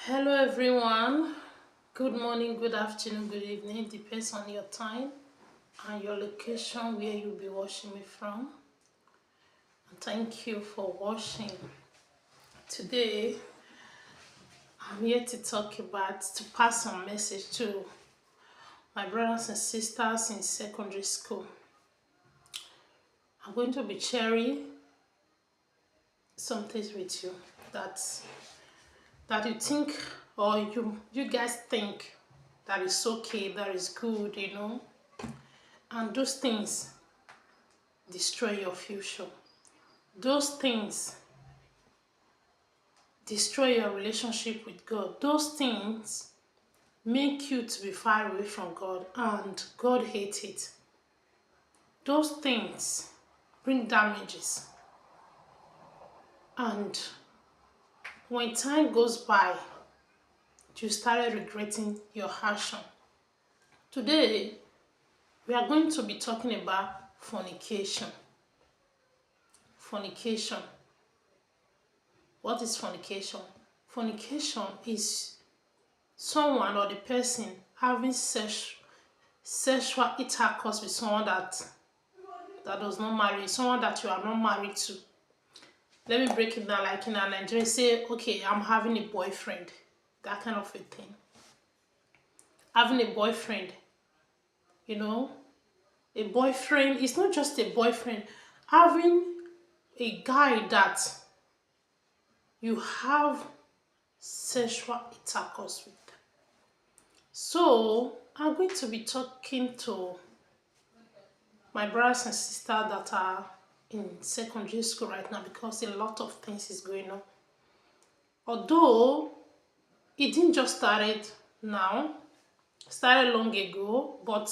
Hello everyone. Good morning, good afternoon, good evening. Depends on your time and your location where you'll be watching me from. And thank you for watching. Today I'm here to pass some message to my brothers and sisters in secondary school. I'm going to be sharing some things with you that you think or you guys think that is okay, that is good, and those things destroy your future. Those things destroy your relationship with God. Those things make you to be far away from God, and God hates it. Those things bring damages, and when time goes by, you started regretting your action. Today, we are going to be talking about fornication. Fornication. What is fornication? Fornication is someone or the person having sexual intercourse with someone that does not marry, someone that you are not married to. Let me break it down like in a Nigerian, say, okay, I'm having a boyfriend, that kind of a thing. Having a boyfriend, a boyfriend is not just a boyfriend. Having a guy that you have sexual intercourse with. So I'm going to be talking to my brothers and sisters that are in secondary school right now, because a lot of things is going on. Although it didn't just started now, started long ago, but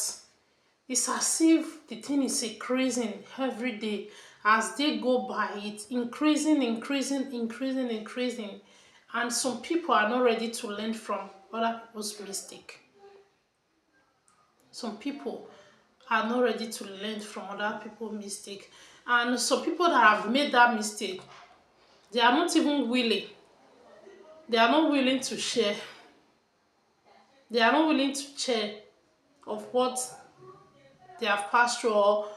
it's as if the thing is increasing every day. As they go by, it's increasing, and some people are not ready to learn from other people's mistake. Some people are not ready to learn from other people's mistake, and some people that have made that mistake, they are not even willing. They are not willing to share. They are not willing to share of what they have passed through, or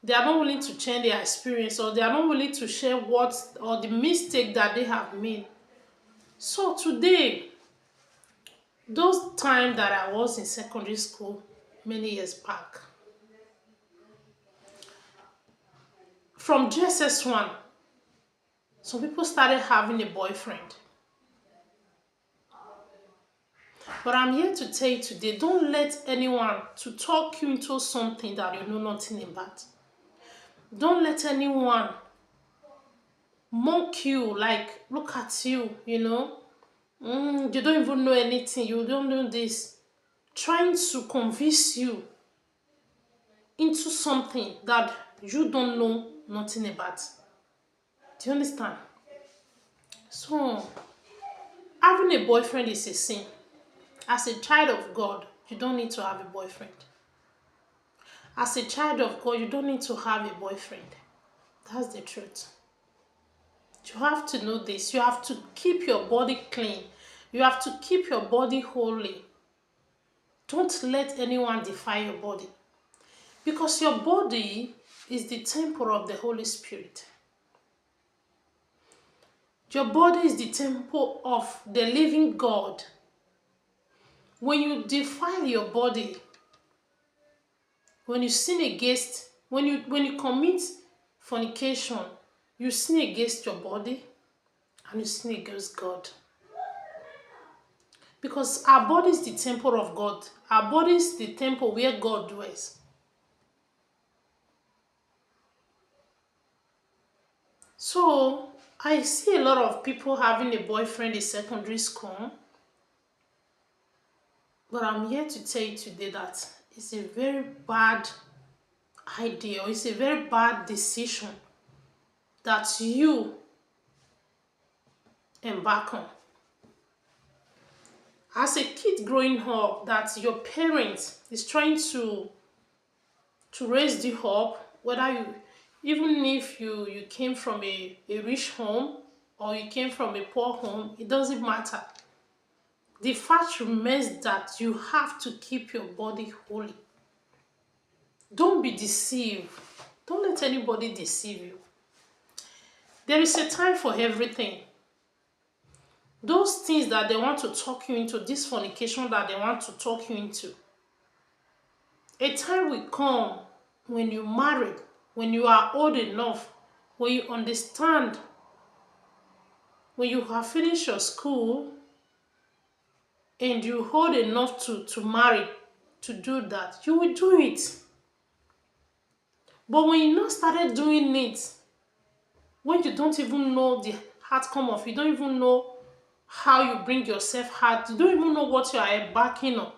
they are not willing to change their experience, or they are not willing to share what or the mistake that they have made. So today, those time that I was in secondary school many years back, from JSS1, some people started having a boyfriend. But I'm here to tell you today, don't let anyone to talk you into something that you know nothing about. Don't let anyone mock you, like, look at you, you don't even know anything, you don't know this. Trying to convince you into something that you don't know nothing about. Do you understand? So, having a boyfriend is a sin. As a child of God, you don't need to have a boyfriend. As a child of God, you don't need to have a boyfriend. That's the truth. You have to know this. You have to keep your body clean. You have to keep your body holy. Don't let anyone defile your body. Because your body is the temple of the Holy Spirit. Your body is the temple of the living God. When you defile your body, when you sin against, when you commit fornication, you sin against your body and you sin against God. Because our body is the temple of God. Our body is the temple where God dwells. So, I see a lot of people having a boyfriend in secondary school. But I'm here to tell you today that it's a very bad idea, or it's a very bad decision that you embark on. As a kid growing up, that your parents is trying to raise you up, whether even if you came from a rich home or you came from a poor home, it doesn't matter. The fact remains that you have to keep your body holy. Don't be deceived. Don't let anybody deceive you. There is a time for everything. Those things that they want to talk you into, this fornication that they want to talk you into, a time will come when you marry, when you are old enough, when you understand, when you have finished your school and you old enough to marry, to do that, you will do it. But when you not started doing it, when you don't even know the outcome of it, you don't even know how you bring yourself out, you don't even know what you are embarking on,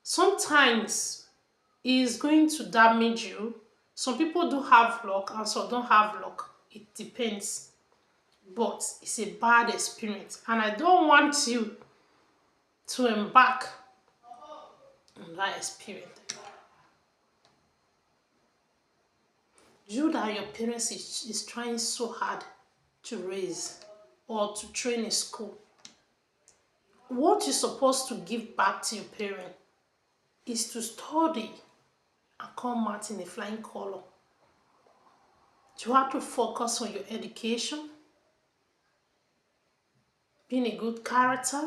sometimes it's going to damage you. Some people do have luck and some don't have luck. It depends. But it's a bad experience. And I don't want you to embark on that experience. You that your parents is trying so hard to raise or to train in school. What you're supposed to give back to your parent is to study and come out in a flying color. You have to focus on your education, being a good character,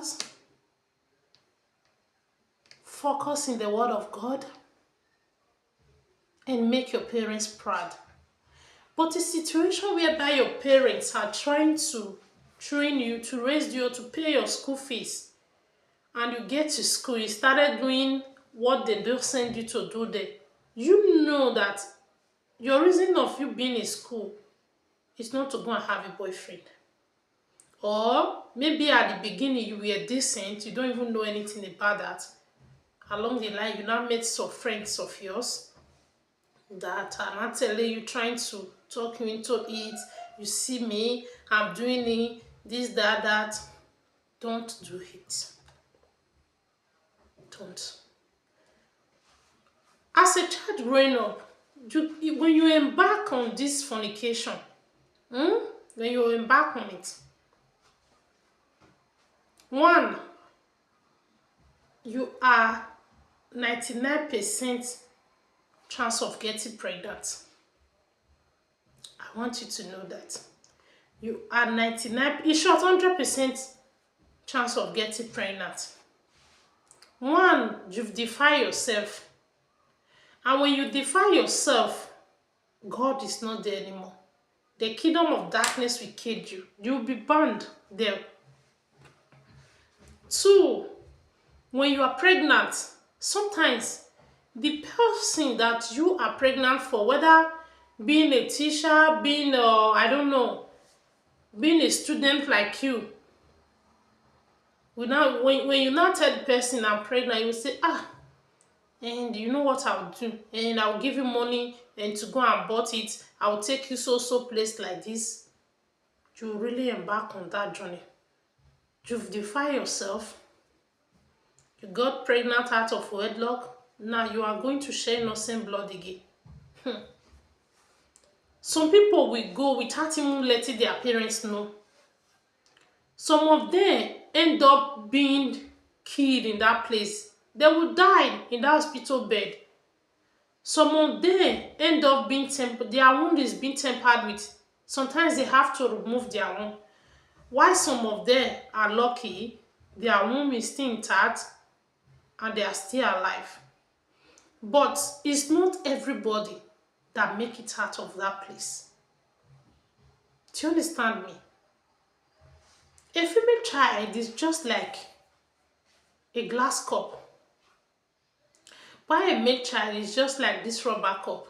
focus in the word of God, and make your parents proud. But a situation whereby your parents are trying to train you, to raise you, to pay your school fees, and you get to school, you started doing what they don't send you to do there, you know that your reason of you being in school is not to go and have a boyfriend. Or maybe at the beginning you were decent, you don't even know anything about that. Along the line, you now met some friends of yours that are not telling you, trying to talk you into it. You see me, I'm doing it, this, that, that. Don't do it. Don't. As a child growing up, when you embark on this fornication, when you embark on it, one, you are 99% chance of getting pregnant. I want you to know that. You are 99, in short, 100% chance of getting pregnant. One, you've defied yourself. And when you defy yourself, God is not there anymore. The kingdom of darkness will kill you. You'll be banned there. Two, when you are pregnant, sometimes the person that you are pregnant for, whether being a teacher, being I don't know, being a student like you, when you now tell the person I'm pregnant, you will say, and you know what I'll do, and I'll give you money and to go and bought it, I'll take you so place like this. You really embark on that journey. You've defied yourself. You got pregnant out of wedlock. Now you are going to share innocent blood again. Some people will go without even letting their parents know. Some of them end up being killed in that place. They will die in that hospital bed. Some of them end up being their wound is being tampered with. Sometimes they have to remove their wound. While some of them are lucky, their womb is still intact and they are still alive. But it's not everybody that make it out of that place. Do you understand me? A female child is just like a glass cup, while a male child is just like this rubber cup.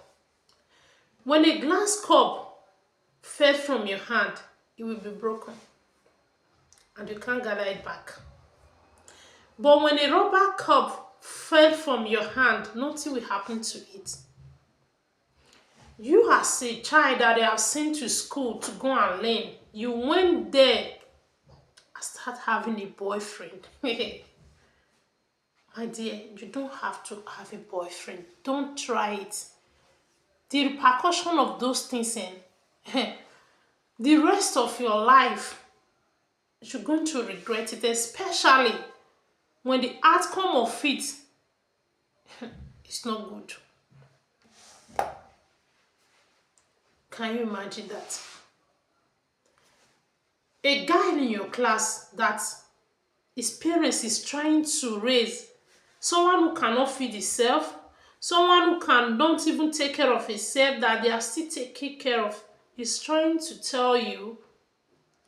When a glass cup fell from your hand, it will be broken and you can't gather it back. But when a rubber cup fell from your hand, nothing will happen to it. You as a child that they have sent to school to go and learn, you went there and start having a boyfriend. My dear, you don't have to have a boyfriend. Don't try it. The repercussion of those things in the rest of your life, you're going to regret it, especially when the outcome of it is not good. Can you imagine that? A guy in your class that his parents is trying to raise someone who cannot feed himself, someone who can don't even take care of himself, that they are still taking care of, is trying to tell you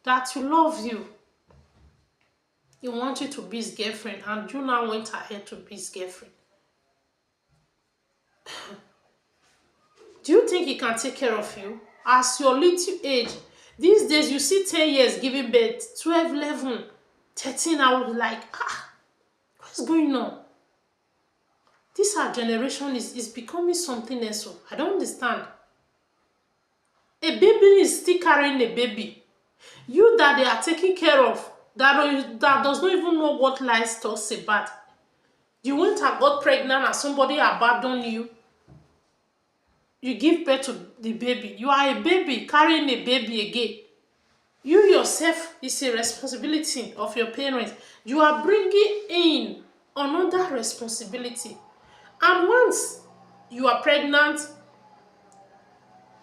that he love you. He wants you to be his girlfriend, and you now went ahead to be his girlfriend. Do you think he can take care of you? As your little age, these days you see 10 years giving birth, 12, 11, 13, I was like, what's going on? This our generation is becoming something else. I don't understand. A baby is still carrying a baby. You that they are taking care of, that does not even know what lies talks about. You went and got pregnant and somebody abandoned you. You give birth to the baby. You are a baby carrying a baby again. You yourself is a responsibility of your parents. You are bringing in another responsibility. And once you are pregnant,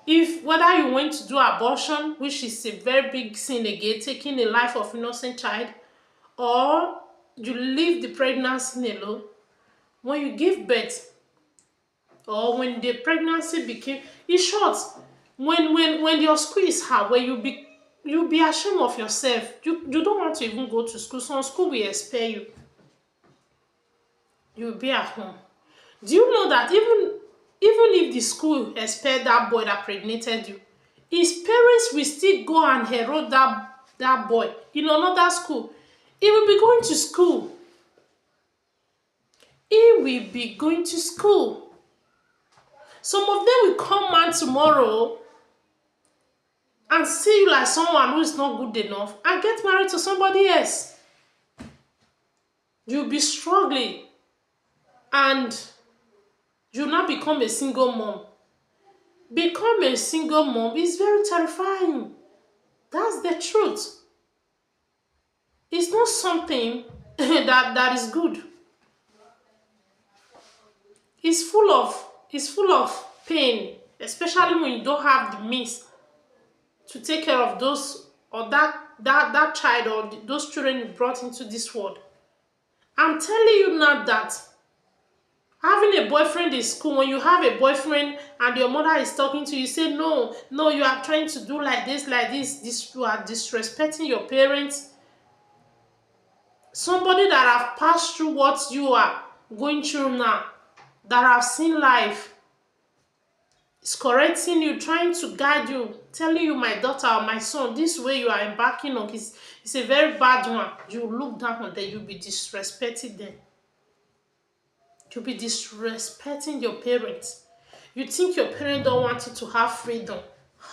if whether you went to do abortion, which is a very big sin again, taking the life of innocent child, or you leave the pregnancy alone, when you give birth, or when the pregnancy became, in short, when your school is hard, when you be ashamed of yourself, you don't want to even go to school. Some school will expel you. You'll be at home. Do you know that even if the school expelled that boy that pregnated you, his parents will still go and herald that boy in another school? He will be going to school. He will be going to school. Some of them will come out tomorrow and see you like someone who is not good enough and get married to somebody else. You'll be struggling and you'll not become a single mom. Become a single mom is very terrifying. That's the truth. It's not something that is good. It's full of pain, especially when you don't have the means to take care of those or that child or those children you brought into this world. I'm telling you now that having a boyfriend in school, when you have a boyfriend and your mother is talking to you, say no, no, you are trying to do like this, you are disrespecting your parents. Somebody that have passed through what you are going through now, that have seen life, is correcting you, trying to guide you, telling you, my daughter or my son, this way you are embarking on is a very bad one. You look down on them, you'll be disrespecting them. You'll be disrespecting your parents. You think your parents don't want you to have freedom.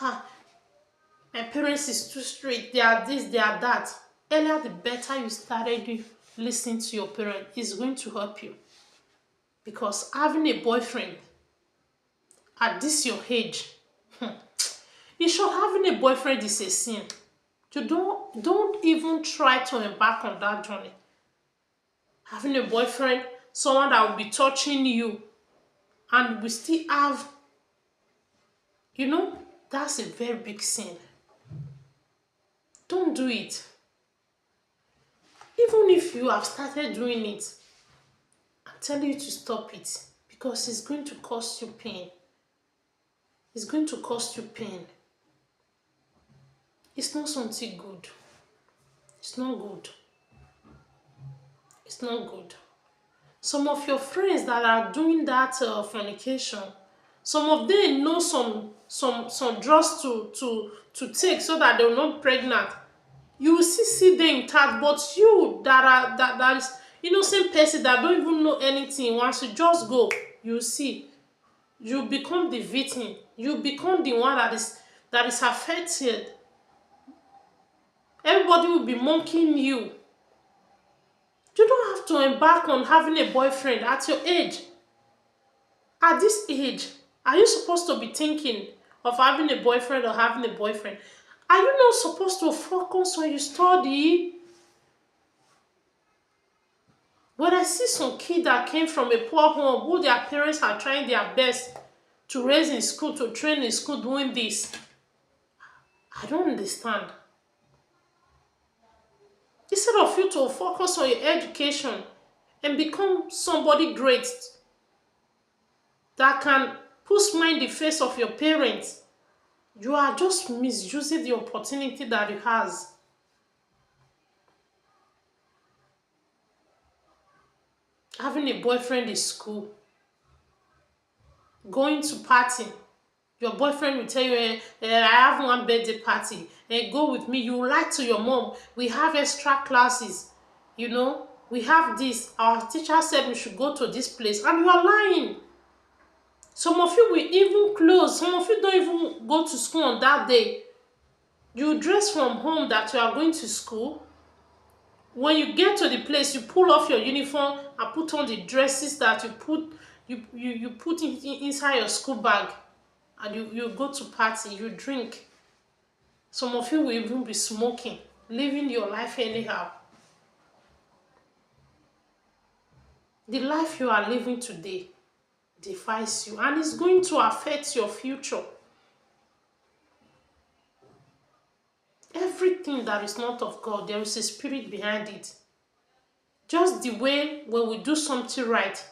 My parents is too strict, they are this, they are that. Earlier the better you started listening to your parents is going to help you. Because having a boyfriend at this your age, in short, having a boyfriend is a sin. You don't even try to embark on that journey. Having a boyfriend, someone that will be touching you and we still have, that's a very big sin. Don't do it. Even if you have started doing it, I'm telling you to stop it because it's going to cause you pain. It's going to cost you pain. It's not something good. It's not good. It's not good. Some of your friends that are doing that fornication, some of them know some drugs to take so that they will not be pregnant. You will still see them intact, but you that is innocent person that don't even know anything, once you just go, you see, you become the victim. You become the one that is affected. Everybody will be mocking you. You don't have to embark on having a boyfriend at your age. At this age, are you supposed to be thinking of having a boyfriend or having a boyfriend? Are you not supposed to focus on your study? When I see some kid that came from a poor home who their parents are trying their best to raise in school, to train in school doing this, I don't understand. Instead of you to focus on your education and become somebody great that can put smile in the face of your parents, you are just misusing the opportunity that you has. Having a boyfriend in school, going to party, your boyfriend will tell you, I have one birthday party, go with me. You lie to your mom, we have extra classes, we have this, our teacher said we should go to this place, and you are lying. Some of you will even close, some of you don't even go to school on that day. You dress from home that you are going to school. When you get to the place, you pull off your uniform and put on the dresses that you put inside your school bag, and you go to party, you drink. Some of you will even be smoking, living your life anyhow. The life you are living today defies you, and it's going to affect your future. Everything that is not of God, there is a spirit behind it. Just the way when we do something right,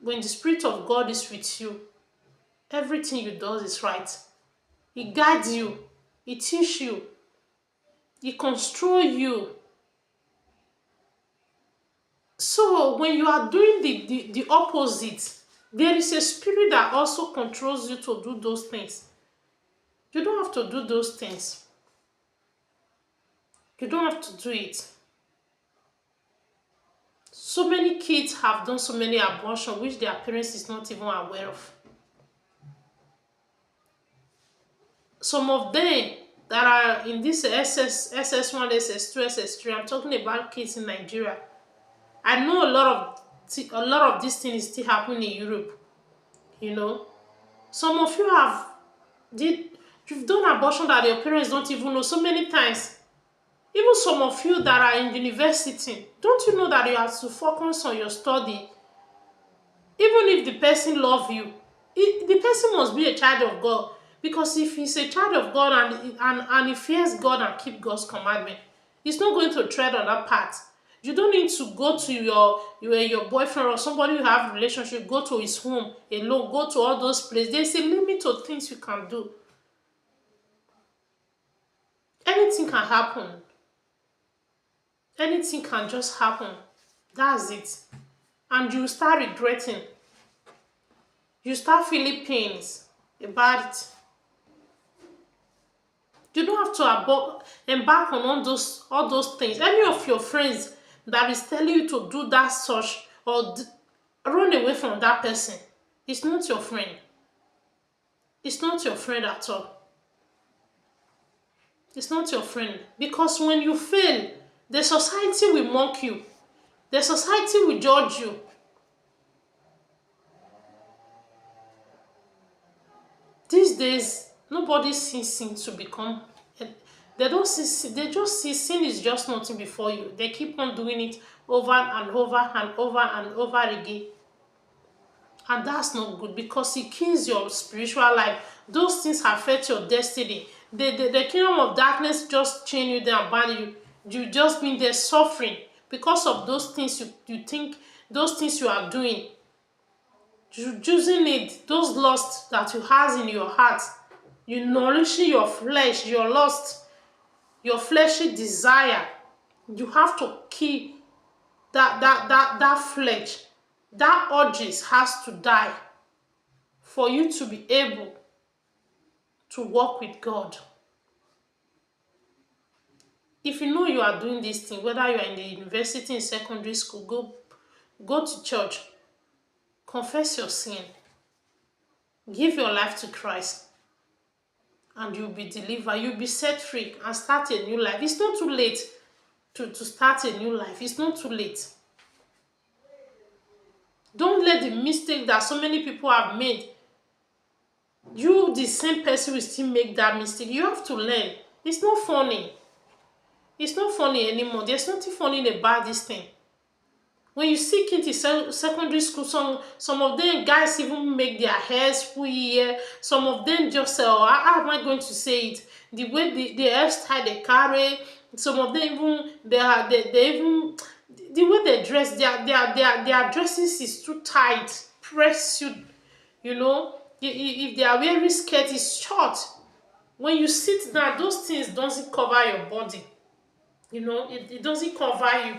when the Spirit of God is with you, everything you do is right. He guides you, He teaches you, He controls you. So when you are doing the opposite, there is a spirit that also controls you to do those things. You don't have to do those things. You don't have to do it. So many kids have done so many abortions which their parents is not even aware of. Some of them that are in this SS1, SS2, SS3, I'm talking about kids in Nigeria. I know a lot of these things still happen in Europe. Some of you you've done abortion that your parents don't even know so many times. Even some of you that are in university, don't you know that you have to focus on your study? Even if the person love you, the person must be a child of God. Because if he's a child of God and he fears God and keep God's commandment, he's not going to tread on that path. You don't need to go to your boyfriend or somebody you have a relationship, go to his home alone, go to all those places. There's a limit to things you can do. Anything can happen. Anything can just happen. That's it. And you start regretting. You start feeling pains about it. You don't have to embark on all those things. Any of your friends that is telling you to do that such or run away from that person, it's not your friend. It's not your friend at all. It's not your friend. Because when you fail, the society will mock you. The society will judge you. These days, nobody sees sin to become. They don't see. They just see sin is just nothing before you. They keep on doing it over and over and over and over again, and that's not good because it kills your spiritual life. Those things affect your destiny. The kingdom of darkness just chain you down, ban you. You just been there suffering because of those things you think, those things you are doing. You using it, those lusts that you has in your heart. You nourishing your flesh, your lust, your fleshy desire. You have to kill that flesh. That urges has to die for you to be able to walk with God. If you know you are doing this thing, whether you are in the university, in secondary school, go to church, confess your sin, give your life to Christ, and you'll be delivered, you'll be set free and start a new life. It's not too late to start a new life. It's not too late. Don't let the mistake that so many people have made, you, the same person, will still make that mistake. You have to learn. It's not funny. It's not funny anymore. There's nothing funny about this thing. When you see kids in secondary school, some of them guys even make their hairs full here. Some of them just how am I going to say it? The way the hairstyle they carry. Some of them even they even the way they dress. Their dresses is too tight, press suit. You know, if they are wearing skirt, is short. When you sit down, those things doesn't cover your body. You know, it doesn't cover you.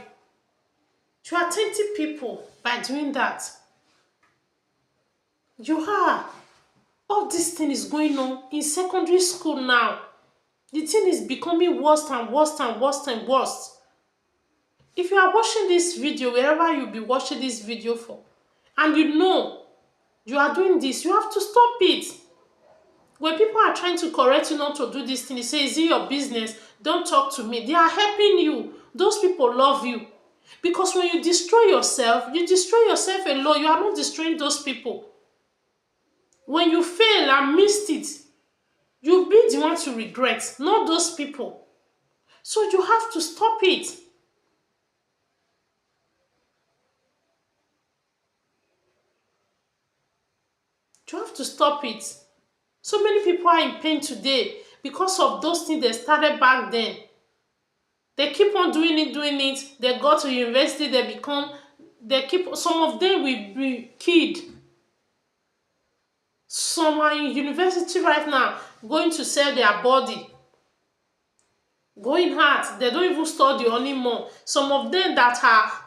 You are 20 people by doing that. You are. All this thing is going on in secondary school now. The thing is becoming worse and worse and worse and worse. If you are watching this video, wherever you be watching this video for, and you know you are doing this, you have to stop it. When people are trying to correct you not to do this thing, you say, is it your business? Don't talk to me. They are helping you. Those people love you. Because when you destroy yourself alone. You are not destroying those people. When you fail and missed it, you'll be the one to regret, not those people. So you have to stop it. You have to stop it. So many people are in pain today because of those things they started back then. They keep on doing it. They go to university, some of them will be killed. Some are in university right now going to sell their body, going hard. They don't even study anymore. Some of them that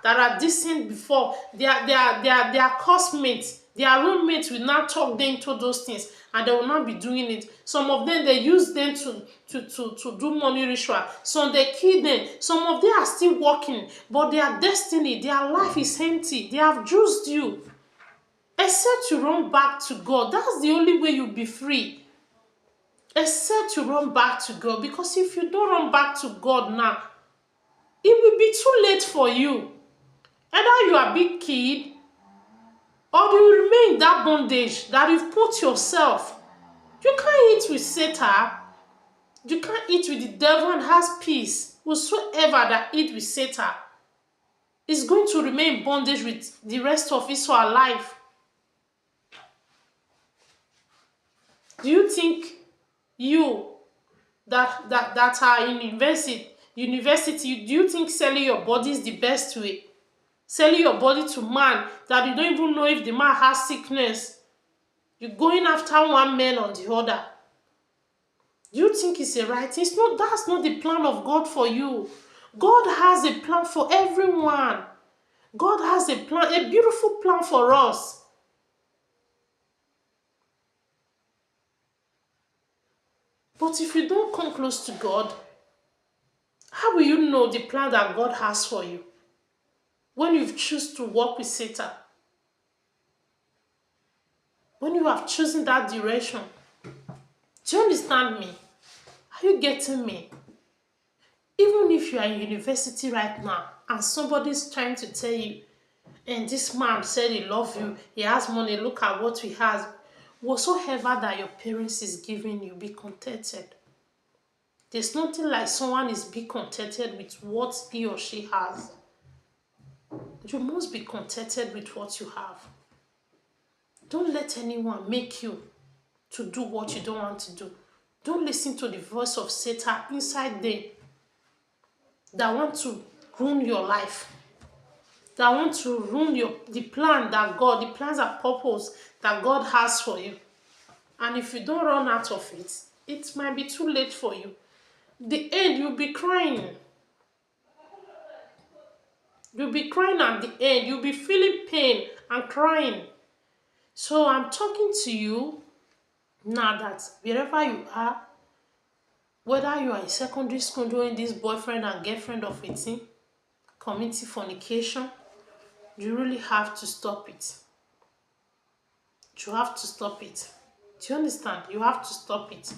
are decent before, their classmates, their roommates will not talk them into those things, and they will not be doing it. Some of them they use them to do money ritual. Some they kill them. Some of them are still working, but their destiny, their life is empty. They have used you. Except you run back to God. That's the only way you'll be free. Except you run back to God. Because if you don't run back to God now, it will be too late for you. Either you are big kid, or you will remain in that bondage that you've put yourself. You can't eat with Satan. You can't eat with the devil and has peace. Whosoever that eat with Satan is going to remain in bondage with the rest of his or her life. Do you think you that are in university, do you think selling your body is the best way? Selling your body to man that you don't even know if the man has sickness. You're going after one man on the other. Do you think it's a right thing? That's not the plan of God for you. God has a plan for everyone. God has a plan, a beautiful plan for us. But if you don't come close to God, how will you know the plan that God has for you? When you've chosen to walk with Satan, when you have chosen that direction, do you understand me? Are you getting me? Even if you are in university right now and somebody's trying to tell you, and this man said he loves you, he has money, look at what he has. Whatsoever that your parents is giving you, be contented. There's nothing like someone is be contented with what he or she has. You must be contented with what you have. Don't let anyone make you to do what you don't want to do. Don't listen to the voice of Satan inside them that want to ruin your life. That want to ruin the plans and purpose that God has for you. And if you don't run out of it, it might be too late for you. The end, you'll be crying. You'll be crying at the end. You'll be feeling pain and crying. So I'm talking to you now that wherever you are, whether you are in secondary school doing this boyfriend and girlfriend of a thing, community fornication, you really have to stop it. You have to stop it. Do you understand? You have to stop it.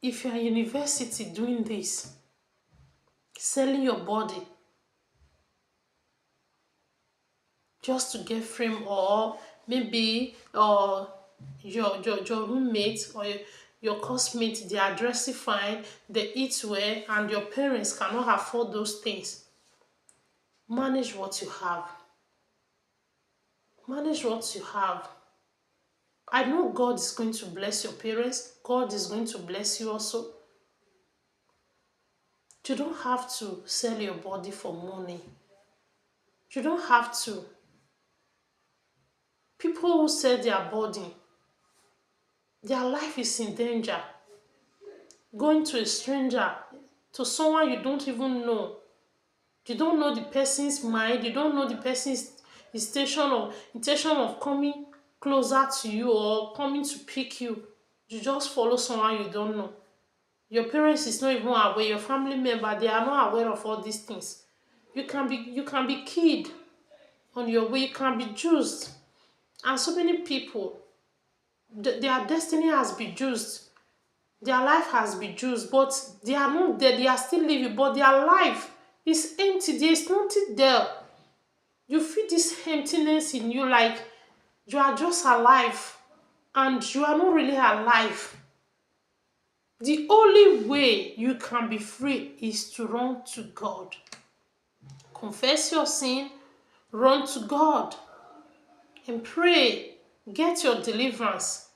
If you're in university doing this, selling your body just to get fame, or maybe your roommate or your classmate, they are dressing fine, they eat well, and your parents cannot afford those things. Manage what you have. Manage what you have. I know God is going to bless your parents. God is going to bless you also. You don't have to sell your body for money. You don't have to. People who sell their body, their life is in danger. Going to a stranger, to someone you don't even know. You don't know the person's mind. You don't know the person's intention of coming closer to you or coming to pick you. You just follow someone you don't know. Your parents is not even aware. Your family member, they are not aware of all these things. You can be killed on your way. You can be juiced, and so many people, their destiny has been juiced. Their life has been juiced, but they are not there. They are still living, but their life is empty. There is nothing there. You feel this emptiness in you, like you are just alive and you are not really alive. The only way you can be free is to run to God. Confess your sin, run to God, and pray. Get your deliverance.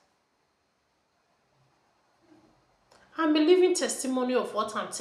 I'm a living testimony of what I'm telling